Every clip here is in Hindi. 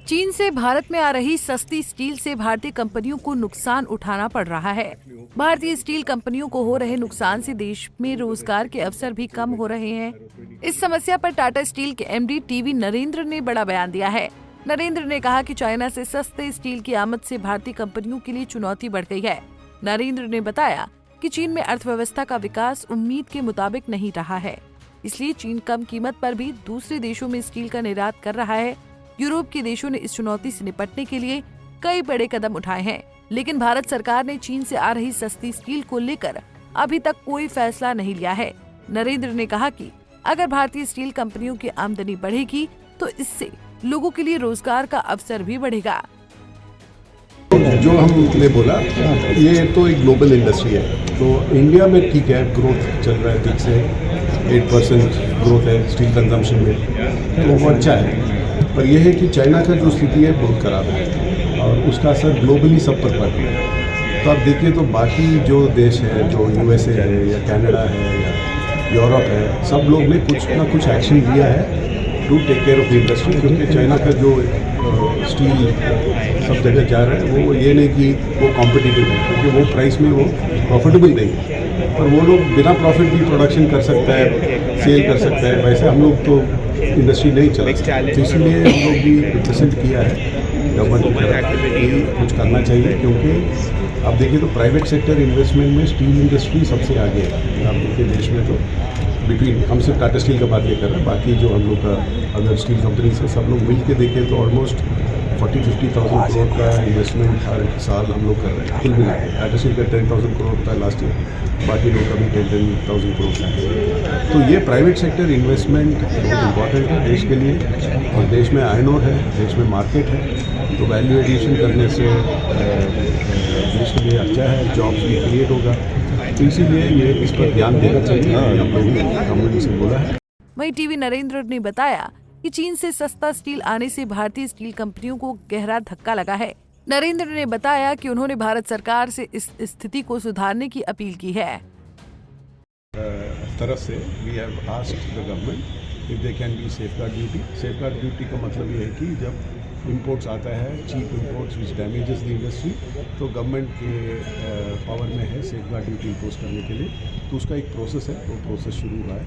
चीन से भारत में आ रही सस्ती स्टील से भारतीय कंपनियों को नुकसान उठाना पड़ रहा है। भारतीय स्टील कंपनियों को हो रहे नुकसान से देश में रोजगार के अवसर भी कम हो रहे हैं। इस समस्या पर टाटा स्टील के एमडी टीवी नरेंद्र ने बड़ा बयान दिया है। नरेंद्र ने कहा कि चाइना से सस्ते स्टील की आमद से भारतीय कंपनियों के लिए चुनौती बढ़ गई है। नरेंद्र ने बताया कि चीन में अर्थव्यवस्था का विकास उम्मीद के मुताबिक नहीं रहा है, इसलिए चीन कम कीमत पर भी दूसरे देशों में स्टील का निर्यात कर रहा है। यूरोप के देशों ने इस चुनौती से निपटने के लिए कई बड़े कदम उठाए हैं, लेकिन भारत सरकार ने चीन से आ रही सस्ती स्टील को लेकर अभी तक कोई फैसला नहीं लिया है। नरेंद्र ने कहा कि अगर भारतीय स्टील कंपनियों की आमदनी बढ़ेगी तो इससे लोगों के लिए रोजगार का अवसर भी बढ़ेगा। जो हमने बोला ये तो एक ग्लोबल इंडस्ट्री है, तो इंडिया में ठीक है, ग्रोथ चल रहा है ठीक से, 8% ग्रोथ है स्टील कंजम्पशन में, तो वो अच्छा है। पर यह है कि चाइना का जो स्थिति है बहुत ख़राब है और उसका असर ग्लोबली सब पर पड़ रहा है। तो आप देखिए तो बाकी जो देश है, जो यूएसए है या कनाडा है या यूरोप है, सब लोग ने कुछ ना कुछ एक्शन लिया है to take care of the industry, क्योंकि चाइना का जो स्टील सब जगह जा रहा है वो ये नहीं कि वो कॉम्पिटिटिव है, क्योंकि वो प्राइस में वो प्रॉफिटेबल नहीं है। पर वो लोग बिना प्रॉफिट भी प्रोडक्शन कर सकता है, सेल कर सकता है, वैसे हम लोग तो इंडस्ट्री नहीं चला सकता। तो इसलिए हम लोग भी रिप्रेजेंट किया है गवर्नमेंट की तरफ कि कुछ करना चाहिए, क्योंकि आप देखिए तो प्राइवेट सेक्टर इन्वेस्टमेंट में स्टील इंडस्ट्री सबसे आगे है। आप देखिए देश में तो बिटवीन, हम सिर्फ टाटा स्टील का बात नहीं कर रहे हैं, बाकी जो हम लोग का अदर स्टील कंपनी से सब लोग मिल के देखें तो ऑलमोस्ट 40-50,000 करोड़ का इन्वेस्टमेंट हर साल हम लोग कर रहे हैं कुल मिला के। टाटा स्टील का 10,000 करोड़ था लास्ट ईयर, बाकी लोग का भी 10,000 करोड़ का है। तो ये प्राइवेट सेक्टर इन्वेस्टमेंट बहुत इम्पॉर्टेंट है देश के लिए, और देश में आयरन ओर है, देश में मार्केट है, तो वैल्यू एडिशन करने से देश के लिए अच्छा है, जॉब्स भी क्रिएट होगा। तो इसीलिए ये इस पर ध्यान देना चाहिए, हम लोगों ने गवर्नमेंट से बोला है। वहीं टीवी नरेंद्र ने बताया कि चीन से सस्ता स्टील आने से भारतीय स्टील कंपनियों को गहरा धक्का लगा है। नरेंद्र ने बताया कि उन्होंने भारत सरकार से इस स्थिति को सुधारने की अपील की है। तरफ से we have asked the government if they can be safeguard duty. Safeguard duty का मतलब ये है कि जब इंपोर्ट्स आता है, cheap imports which damages the industry, तो गवर्नमेंट के पावर में है सेफगार्ड ड्यूटी इम्पोज करने के लिए। तो उसका एक प्रोसेस है, वो प्रोसेस शुरू हुआ है।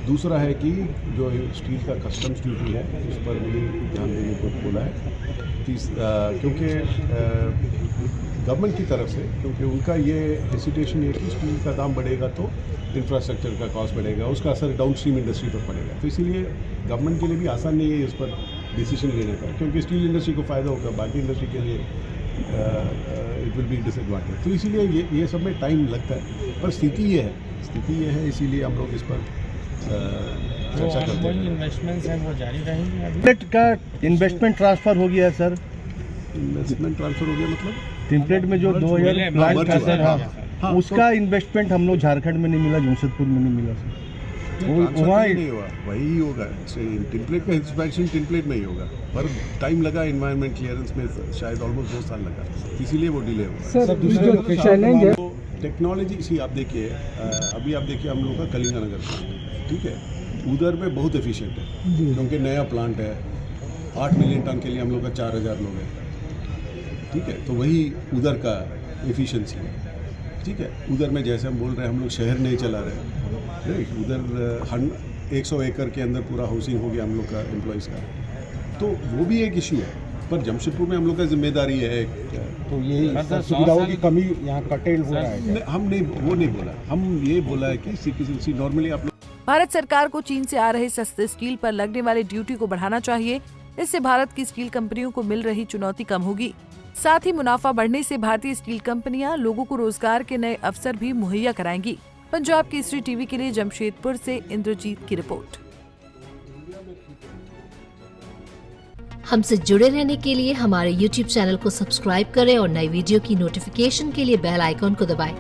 दूसरा है कि जो स्टील का कस्टम्स ड्यूटी है उस पर भी ध्यान देने को बोला है। क्योंकि गवर्नमेंट की तरफ से, क्योंकि उनका ये हेसिटेशन है कि स्टील का दाम बढ़ेगा तो इंफ्रास्ट्रक्चर का कॉस्ट बढ़ेगा, उसका असर डाउन स्ट्रीम इंडस्ट्री पर पड़ेगा। तो इसीलिए गवर्नमेंट के लिए भी आसान नहीं है इस पर डिसीजन लेने का, क्योंकि स्टील इंडस्ट्री को फ़ायदा होगा, बाकी इंडस्ट्री के लिए इट विल बी डिसएडवांटेज। तो इसीलिए ये सब में टाइम लगता है, पर स्थिति ये है, इसीलिए हम लोग इस पर चर्चा करते हैं। इन्वेस्टमेंट्स हैं वो जारी रहेंगे। अभी का इन्वेस्टमेंट ट्रांसफर हो गया है सर। इन्वेस्टमेंट ट्रांसफर हो गया मतलब टेम्पलेट में जो 2000 प्लांट था सर, हाँ, उसका इन्वेस्टमेंट हम लोग झारखंड में नहीं मिला, जमशेदपुर में नहीं मिला सर। वहाँ नहीं हुआ, वही होगा। टेम्पलेट का एक्सपेंशन टेम्पलेट में ही होगा, पर टाइम लगा एनवायरनमेंट क्लियरेंस में, शायद ऑलमोस्ट 2 साल लगा, इसीलिए वो डिले हुआ। सर दूसरे चैलेंज है टेक्नोलॉजी सी, आप देखिए अभी आप देखिए हम लोग का कलिंगानगर प्लांट, ठीक है, उधर में बहुत एफिशिएंट है, क्योंकि नया प्लांट है, 8 मिलियन टन के लिए हम लोग का 4,000 लोग हैं, ठीक है। तो वही उधर का एफिशिएंसी है, ठीक है। उधर में जैसे हम बोल रहे हैं, हम लोग शहर नहीं चला रहे, राइट। उधर 100 एकड़ के अंदर पूरा हाउसिंग हो गया हम लोग का एम्प्लॉइज़ का, तो वो भी एक इशू है। पर जमशेदपुर में हम लोग का जिम्मेदारी है, तो ये सुविधाओं की कमी यहाँ कर्टेल हो रहा है। हम नहीं, वो नहीं बोला, हम ये बोला है कि सिटीजन नॉर्मली आप लोग। भारत सरकार को चीन से आ रहे सस्ते स्टील पर लगने वाले ड्यूटी को बढ़ाना चाहिए। इससे भारत की स्टील कंपनियों को मिल रही चुनौती कम होगी। साथ ही मुनाफा बढ़ने से भारतीय स्टील कंपनियां लोगों को रोजगार के नए अवसर भी मुहैया कराएंगी। पंजाब केसरी टीवी के लिए जमशेदपुर से इंद्रजीत की रिपोर्ट। हमसे जुड़े रहने के लिए हमारे YouTube चैनल को सब्सक्राइब करें और नई वीडियो की नोटिफिकेशन के लिए बेल आइकॉन को दबाएं।